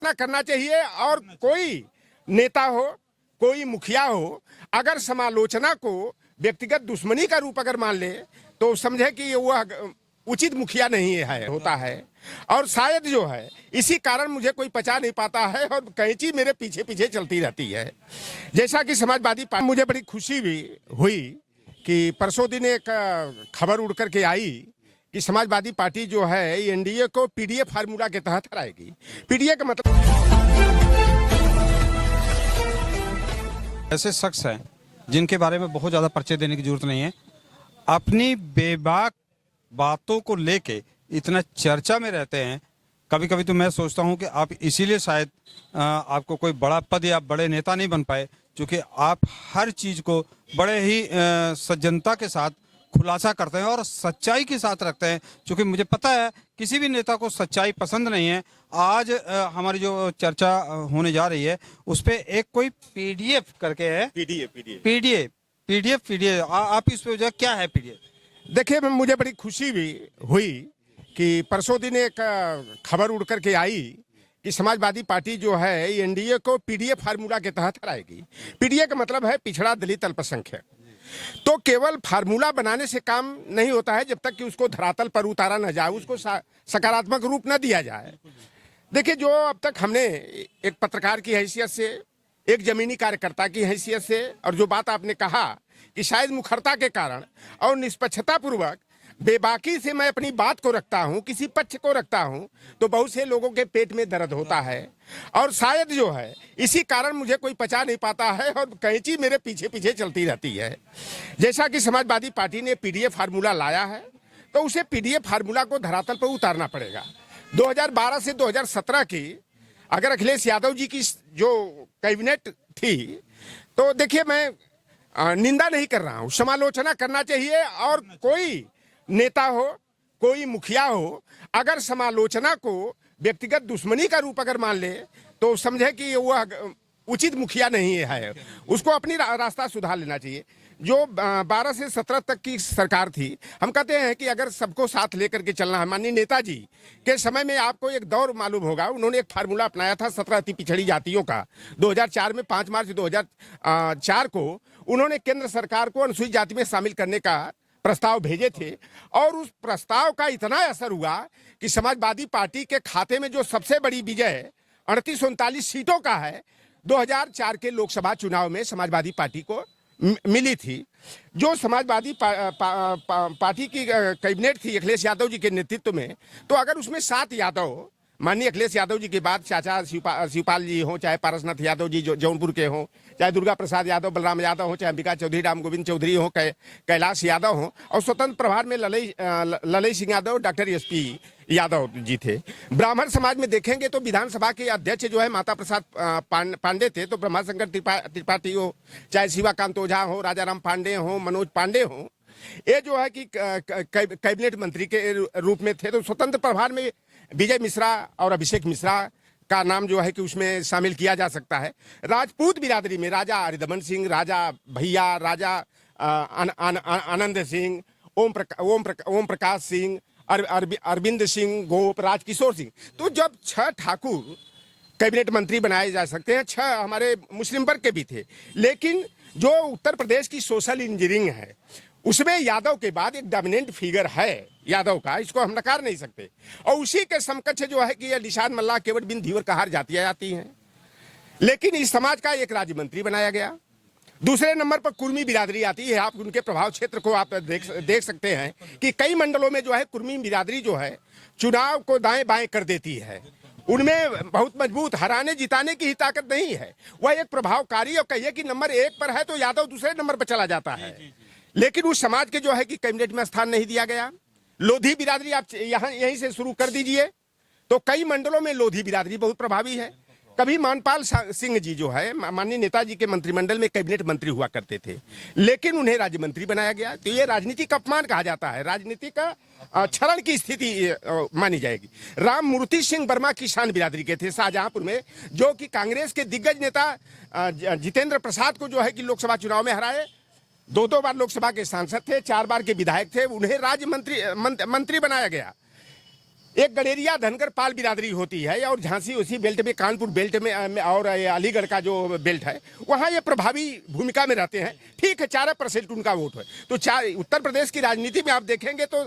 ना करना चाहिए। और कोई नेता हो, कोई मुखिया हो, अगर समालोचना को व्यक्तिगत दुश्मनी का रूप अगर मान ले तो समझे कि वह उचित मुखिया नहीं है होता है। और शायद जो है इसी कारण मुझे कोई पचा नहीं पाता है और कैंची मेरे पीछे पीछे चलती रहती है। जैसा कि समाजवादी पार्टी, मुझे बड़ी खुशी भी हुई कि परसों दिन एक खबर उड़ करके आई कि समाजवादी पार्टी जो है एनडीए को पीडीए फार्मूला के तहत हराएगी। पीडीए का मतलब ऐसे शख्स हैं जिनके बारे में बहुत ज़्यादा पर्चे देने की जरूरत नहीं है, अपनी बेबाक बातों को लेके इतना चर्चा में रहते हैं। कभी कभी तो मैं सोचता हूं कि आप इसीलिए शायद आपको कोई बड़ा पद या बड़े नेता नहीं बन पाए, क्योंकि आप हर चीज़ को बड़े ही सज्जनता के साथ खुलासा करते हैं और सच्चाई के साथ रखते हैं। क्योंकि मुझे पता है किसी भी नेता को सच्चाई पसंद नहीं है। आज हमारी जो चर्चा होने जा रही है उस पर एक कोई पीडीएफ करके है, पीडीएफ आप इस पे क्या है पीडीएफ? देखिए, मुझे बड़ी खुशी भी हुई कि परसों दिन एक खबर उड़ करके आई कि समाजवादी पार्टी जो है एनडीए को पीडीए फार्मूला के तहत हराएगी। पीडीए का मतलब है पिछड़ा दलित अल्पसंख्यक। तो केवल फार्मूला बनाने से काम नहीं होता है जब तक कि उसको धरातल पर उतारा न जाए, उसको सकारात्मक रूप न दिया जाए। देखिए, जो अब तक हमने एक पत्रकार की हैसियत से, एक जमीनी कार्यकर्ता की हैसियत से, और जो बात आपने कहा कि शायद मुखरता के कारण और निष्पक्षता पूर्वक बेबाकी से मैं अपनी बात को रखता हूं, किसी पक्ष को रखता हूं, तो बहुत से लोगों के पेट में दर्द होता है और शायद जो है इसी कारण मुझे कोई पचा नहीं पाता है और कैंची मेरे पीछे पीछे चलती रहती है। जैसा कि समाजवादी पार्टी ने पीडीए फार्मूला लाया है तो उसे पीडीए फार्मूला को धरातल पर उतारना पड़ेगा। 2012 से 2017 की अगर अखिलेश यादव जी की जो कैबिनेट थी, तो देखिए मैं निंदा नहीं कर रहा हूं, समालोचना करना चाहिए। और कोई नेता हो, कोई मुखिया हो, अगर समालोचना को व्यक्तिगत दुश्मनी का रूप अगर मान ले तो समझे कि वह उचित मुखिया नहीं है, उसको अपनी रास्ता सुधार लेना चाहिए। जो 12 से 17 तक की सरकार थी, हम कहते हैं कि अगर सबको साथ लेकर के चलना है, माननीय नेताजी के समय में आपको एक दौर मालूम होगा, उन्होंने एक फार्मूला अपनाया था 17 अति पिछड़ी जातियों का। 2004 में 5 मार्च 2004 को उन्होंने केंद्र सरकार को अनुसूचित जाति में शामिल करने का प्रस्ताव भेजे थे और उस प्रस्ताव का इतना असर हुआ कि समाजवादी पार्टी के खाते में जो सबसे बड़ी विजय 38-39 सीटों का है, 2004 के लोकसभा चुनाव में समाजवादी पार्टी को मिली थी। जो समाजवादी पार्टी की कैबिनेट थी अखिलेश यादव जी के नेतृत्व में, तो अगर उसमें 7 यादव, माननीय अखिलेश यादव जी के बाद चाचा शिवपाल जी हों, चाहे पारसनाथ यादव जी जो जौनपुर के हों, चाहे दुर्गा प्रसाद यादव, बलराम यादव हों, चाहे अंबिका चौधरी, राम गोविंद चौधरी हों, कैलाश यादव हों, और स्वतंत्र प्रभार में ललई सिंह यादव, डॉक्टर एसपी यादव जी थे। ब्राह्मण समाज में देखेंगे तो विधानसभा के अध्यक्ष जो है माता प्रसाद पांडे थे। तो ब्रह्माशंकर त्रिपाठी हो, चाहे शिवाकांत ओझा हो, राजाराम पांडे हो, मनोज पांडे हो, ये जो है कि कैबिनेट मंत्री के रूप में थे। तो स्वतंत्र प्रभार में विजय मिश्रा और अभिषेक मिश्रा का नाम जो है कि उसमें शामिल किया जा सकता है। राजपूत बिरादरी में राजा हरिदमन सिंह, राजा भैया, राजा आनंद सिंह, ओम प्रकाश सिंह, अरविंद सिंह गोप, राजकिशोर सिंह। तो जब 6 ठाकुर कैबिनेट मंत्री बनाए जा सकते हैं, 6 हमारे मुस्लिम वर्ग के भी थे। लेकिन जो उत्तर प्रदेश की सोशल इंजीनियरिंग है उसमें यादव के बाद एक डोमिनेंट फिगर है यादव का, इसको हम नकार नहीं सकते। और उसी के समकक्ष जो है कि ये निषाद मल्लाह, केवट बिन धीवर कहार जातियां आती हैं। लेकिन इस समाज का एक राज्य मंत्री बनाया गया। दूसरे नंबर पर कुर्मी बिरादरी आती है। आप उनके प्रभाव क्षेत्र को आप देख सकते हैं कि कई मंडलों में जो है कुर्मी बिरादरी जो है चुनाव को दाएं बाएं कर देती है। उनमें बहुत मजबूत हराने जिताने की ही ताकत नहीं है, वह एक प्रभावकारी, और कहिए कि नंबर 1 पर है तो यादव दूसरे नंबर पर चला जाता है। लेकिन उस समाज के जो है कि कैबिनेट में स्थान नहीं दिया गया। लोधी बिरादरी आप यहीं से शुरू कर दीजिए तो कई मंडलों में लोधी बिरादरी बहुत प्रभावी है। कभी मानपाल सिंह जी जो है माननीय नेताजी के मंत्रिमंडल में कैबिनेट मंत्री हुआ करते थे, लेकिन उन्हें राज्य मंत्री बनाया गया। तो ये राजनीतिक अपमान कहा जाता है, राजनीति का क्षरण की स्थिति मानी जाएगी। राम मूर्ति सिंह वर्मा किसान बिरादरी के थे शाहजहांपुर में, जो कि कांग्रेस के दिग्गज नेता जितेंद्र प्रसाद को जो है कि लोकसभा चुनाव में हराए। 2 बार लोकसभा के सांसद थे, 4 बार के विधायक थे, उन्हें राज्य मंत्री बनाया गया। एक गडेरिया धनगर पाल बिरादरी होती है और झांसी उसी बेल्ट में, कानपुर बेल्ट में और ये अलीगढ़ का जो बेल्ट है वहाँ ये प्रभावी भूमिका में रहते हैं। ठीक है, 4% उनका वोट है। तो उत्तर प्रदेश की राजनीति में आप देखेंगे तो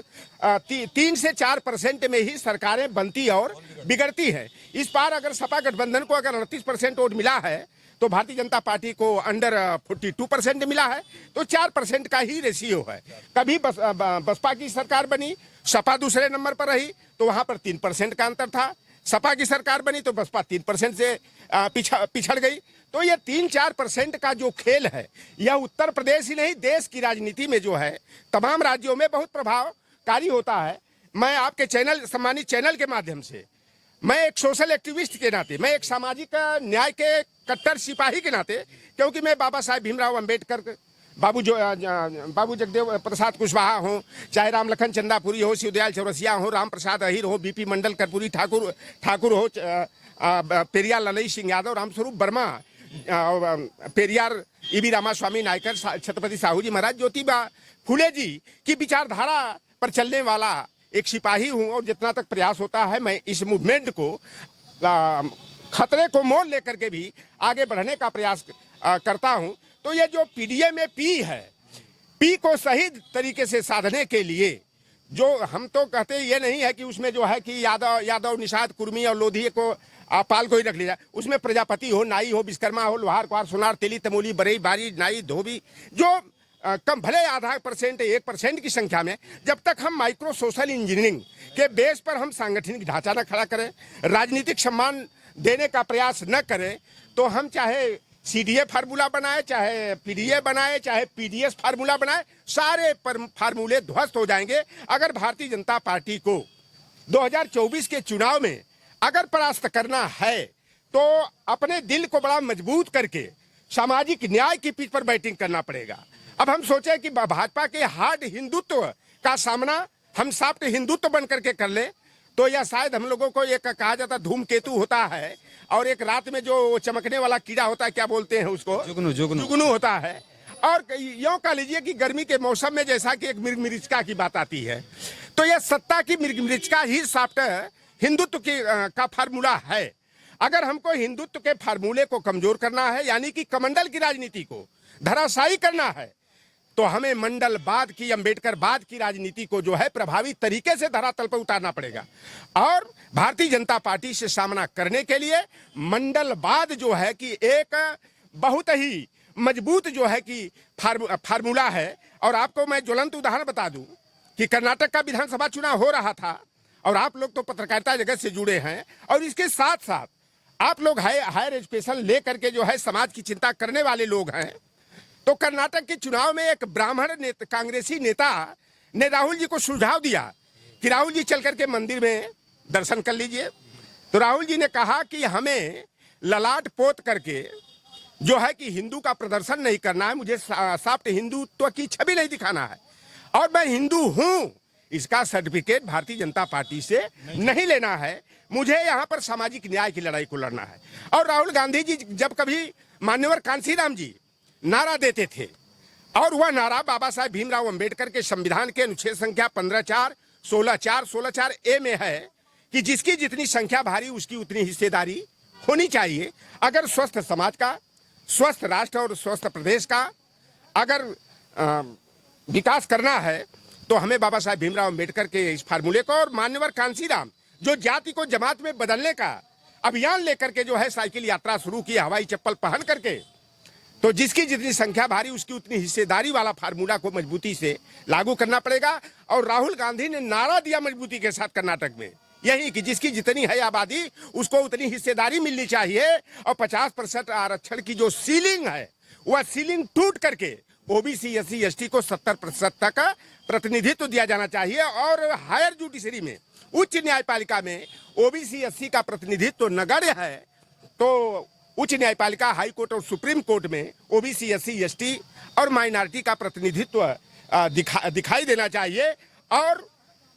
3 से 4% में ही सरकारें बनती और बिगड़ती है। इस बार अगर सपा गठबंधन को अगर 38% वोट मिला है तो भारतीय जनता पार्टी को अंडर 42% मिला है, तो 4% का ही रेशियो है। कभी बसपा की सरकार बनी, सपा दूसरे नंबर पर रही तो वहां पर 3% का अंतर था। सपा की सरकार बनी तो बसपा 3% से पिछड़ गई। तो ये 3-4% का जो खेल है यह उत्तर प्रदेश ही नहीं देश की राजनीति में जो है तमाम राज्यों में बहुत प्रभावकारी होता है। मैं आपके चैनल, सम्मानित चैनल के माध्यम से, मैं एक सोशल एक्टिविस्ट के नाते, मैं एक सामाजिक न्याय के कट्टर सिपाही के नाते, क्योंकि मैं बाबा साहेब भीमराव अंबेडकर, बाबू जगदेव प्रसाद कुशवाहा हो, चाहे राम लखन चंदापुरी हो, शिवदयाल चौरसिया हो, राम प्रसाद अहिर हो, बीपी मंडल कर्पूरी ठाकुर हो, पेरियार ललई सिंह यादव, रामस्वरूप वर्मा, पेरियार ईवी रामास्वामी नायकर, छत्रपति साहू जी महाराज, ज्योतिबा फुले जी की विचारधारा पर चलने वाला एक सिपाही हूँ। और जितना तक प्रयास होता है मैं इस मूवमेंट को खतरे को मोल लेकर के भी आगे बढ़ने का प्रयास करता हूँ। तो ये जो पीडीए में पी है, पी को सही तरीके से साधने के लिए जो हम तो कहते ये नहीं है कि उसमें जो है कि यादव निषाद कुर्मी और लोधी को पाल को ही रख लिया। उसमें प्रजापति हो, नाई हो, विश्वकर्मा हो, लोहार कुहार, सोनार, तेली, तमोली, बरई, बारी, नाई, धोबी, जो कम भले आधा % 1% की संख्या में, जब तक हम माइक्रो सोशल इंजीनियरिंग के बेस पर हम सांगठनिक ढांचा न खड़ा करें, राजनीतिक सम्मान देने का प्रयास न करें, तो हम चाहे सीडीए फार्मूला बनाए, चाहे पीडीए बनाए, चाहे पीडीएस फार्मूला बनाए, सारे फार्मूले ध्वस्त हो जाएंगे। अगर भारतीय जनता पार्टी को 2024 के चुनाव में अगर परास्त करना है तो अपने दिल को बड़ा मजबूत करके सामाजिक न्याय की पिच पर बैटिंग करना पड़ेगा। अब हम सोचे कि भाजपा के हार्ड हिंदुत्व का सामना हम सॉफ्ट हिंदुत्व बन करके कर ले, तो यह शायद हम लोगों को एक कहा जाता धूमकेतु होता है और एक रात में जो चमकने वाला कीड़ा होता है, क्या बोलते हैं उसको, जुगनू होता है। और यूं कह लीजिए कि गर्मी के मौसम में जैसा कि एक मिर्गिमृचिका की बात आती है, तो यह सत्ता की मिर्गिमृचिका ही सॉफ्ट हिंदुत्व का फार्मूला है। अगर हमको हिंदुत्व के फार्मूले को कमजोर करना है, यानी कि कमंडल की राजनीति को धराशायी करना है, तो हमें मंडलवाद की, अंबेडकरवाद की राजनीति को जो है प्रभावी तरीके से धरातल पर उतारना पड़ेगा। और भारतीय जनता पार्टी से सामना करने के लिए मंडलवाद जो है कि एक बहुत ही मजबूत जो है कि फार्मूला है। और आपको मैं ज्वलंत उदाहरण बता दूं कि कर्नाटक का विधानसभा चुनाव हो रहा था और आप लोग तो पत्रकारिता जगत से जुड़े हैं और इसके साथ साथ आप लोग हायर एजुकेशन लेकर के जो है समाज की चिंता करने वाले लोग हैं। तो कर्नाटक के चुनाव में एक ब्राह्मण कांग्रेसी नेता ने राहुल जी को सुझाव दिया कि राहुल जी चल करके मंदिर में दर्शन कर लीजिए। तो राहुल जी ने कहा कि हमें ललाट पोत करके जो है कि हिंदू का प्रदर्शन नहीं करना है, मुझे सॉफ्ट हिंदुत्व की छवि नहीं दिखाना है और मैं हिंदू हूं, इसका सर्टिफिकेट भारतीय जनता पार्टी से नहीं लेना है, मुझे यहाँ पर सामाजिक न्याय की लड़ाई को लड़ना है। और राहुल गांधी जी जब कभी मान्यवर कांशीराम जी नारा देते थे और वह नारा बाबा साहेब भीमराव अंबेडकर के संविधान के अनुच्छेद संख्या 15(4), 16(4), 16(4)A में है कि जिसकी जितनी संख्या भारी उसकी उतनी हिस्सेदारी होनी चाहिए। अगर स्वस्थ समाज का, स्वस्थ राष्ट्र और स्वस्थ प्रदेश का अगर विकास करना है तो हमें बाबा साहेब भीमराव अंबेडकर के इस फार्मूले को और मान्यवर कांशीराम जो जाति को जमात में बदलने का अभियान लेकर के जो है साइकिल यात्रा शुरू की, हवाई चप्पल पहन करके, तो जिसकी जितनी संख्या भारी उसकी उतनी हिस्सेदारी वाला फार्मूला को मजबूती से लागू करना पड़ेगा। और राहुल गांधी ने नारा दिया मजबूती के साथ कर्नाटक में यही कि जिसकी जितनी है आबादी उसको उतनी हिस्सेदारी मिलनी चाहिए और 50% आरक्षण की जो सीलिंग है वह सीलिंग टूट करके ओबीसी, एससी, एसटी को 70% तक प्रतिनिधित्व दिया जाना चाहिए। और हायर जुडिशरी में, उच्च न्यायपालिका में ओबीसी, एससी का प्रतिनिधित्व नगण्य है, तो उच्च न्यायपालिका, हाई कोर्ट और सुप्रीम कोर्ट में ओबीसी, एससी, एसटी और माइनॉरिटी का प्रतिनिधित्व दिखाई देना चाहिए। और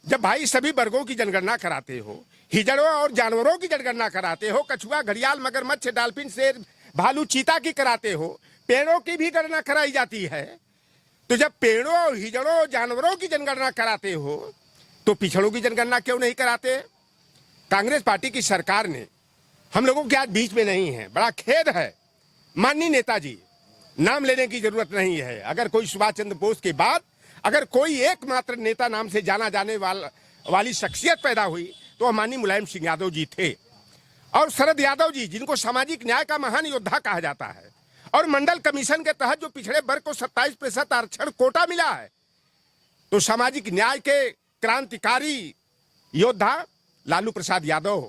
जब भाई सभी वर्गों की जनगणना कराते हो, हिजड़ों और जानवरों की जनगणना कराते हो, कछुआ, घड़ियाल, मगरमच्छ, डॉल्फिन, शेर, भालू, चीता की कराते हो, पेड़ों की भी गणना कराई जाती है, तो जब पेड़ों, हिजड़ों, जानवरों की जनगणना कराते हो तो पिछड़ों की जनगणना क्यों नहीं कराते? कांग्रेस पार्टी की सरकार ने हम लोगों के आज बीच में नहीं है, बड़ा खेद है। माननीय नेताजी, नाम लेने की जरूरत नहीं है, अगर कोई सुभाष चंद्र बोस के बाद अगर कोई एकमात्र नेता नाम से जाना जाने वाली शख्सियत पैदा हुई तो वह माननीय मुलायम सिंह यादव जी थे। और शरद यादव जी, जिनको सामाजिक न्याय का महान योद्धा कहा जाता है, और मंडल कमीशन के तहत जो पिछड़े वर्ग को 27% आरक्षण कोटा मिला है, तो सामाजिक न्याय के क्रांतिकारी योद्धा लालू प्रसाद यादव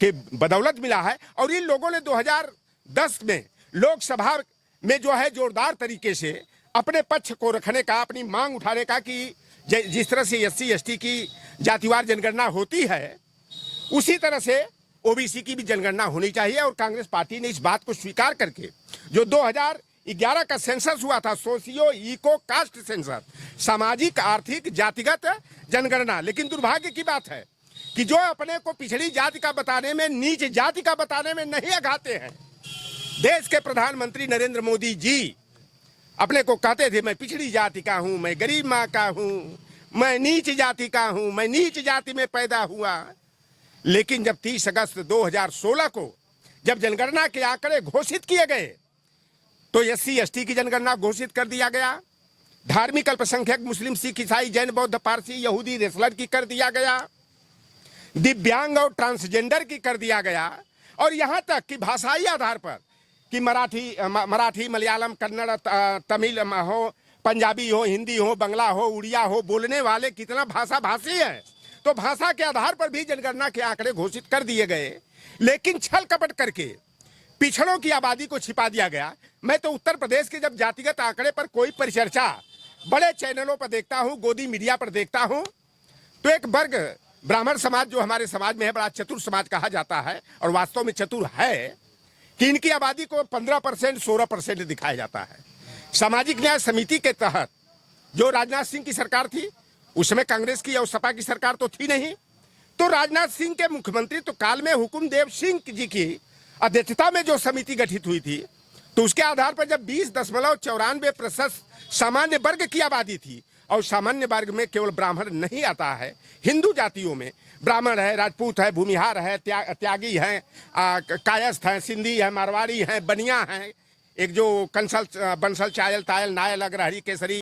के बदौलत मिला है। और इन लोगों ने 2010 में लोकसभा में जो है जोरदार तरीके से अपने पक्ष को रखने का, अपनी मांग उठाने का कि जिस तरह से SC ST की जातिवार जनगणना होती है उसी तरह से OBC की भी जनगणना होनी चाहिए। और कांग्रेस पार्टी ने इस बात को स्वीकार करके जो 2011 का सेंसस हुआ था, सोशियो इको कास्ट सेंसस, सामाजिक आर्थिक जातिगत जनगणना, लेकिन दुर्भाग्य की बात है कि जो अपने को पिछड़ी जाति का बताने में, नीच जाति का बताने में नहीं अघाते हैं। देश के प्रधानमंत्री नरेंद्र मोदी जी अपने को कहते थे, मैं पिछड़ी जाति का हूं, मैं गरीब माँ का हूं, मैं नीच जाति का हूं, मैं नीच जाति में पैदा हुआ। लेकिन जब 30 अगस्त 2016 को जब जनगणना के आंकड़े घोषित किए गए तो SC ST की जनगणना घोषित कर दिया गया, धार्मिक अल्पसंख्यक मुस्लिम सिख ईसाई जैन बौद्ध पारसी यहूदी रेसलर की कर दिया गया, दिव्यांग और ट्रांसजेंडर की कर दिया गया, और यहां तक कि भाषाई आधार पर कि मराठी मलयालम कन्नड़ तमिल हो, पंजाबी हो, हिंदी हो, बंगला हो, उड़िया हो, बोलने वाले कितना भाषा भाषी है, तो भाषा के आधार पर भी जनगणना के आंकड़े घोषित कर दिए गए। लेकिन छल कपट करके पिछड़ों की आबादी को छिपा दिया गया। मैं तो उत्तर प्रदेश के जब जातिगत आंकड़े पर कोई परिचर्चा बड़े चैनलों पर देखता हूं, गोदी मीडिया पर देखता हूं, तो एक वर्ग ब्राह्मण समाज जो हमारे समाज में है, बड़ा चतुर समाज कहा जाता है और वास्तव में चतुर है, कि इनकी आबादी को 15% 16% दिखाया जाता है। सामाजिक न्याय समिति के तहत जो राजनाथ सिंह की सरकार थी, उसमें कांग्रेस की और सपा की सरकार तो थी नहीं, तो राजनाथ सिंह के मुख्यमंत्री तो काल में हुकुमदेव सिंह जी की अध्यक्षता में जो समिति गठित हुई थी, तो उसके आधार पर जब 20.94% सामान्य वर्ग की आबादी थी, और सामान्य वर्ग में केवल ब्राह्मण नहीं आता है, हिंदू जातियों में ब्राह्मण है, राजपूत है, भूमिहार है, त्यागी हैं, कायस्थ हैं, सिंधी है, मारवाड़ी हैं, बनिया हैं, एक जो कंसल बंसल चायल तायल नायल अग्रहरी केसरी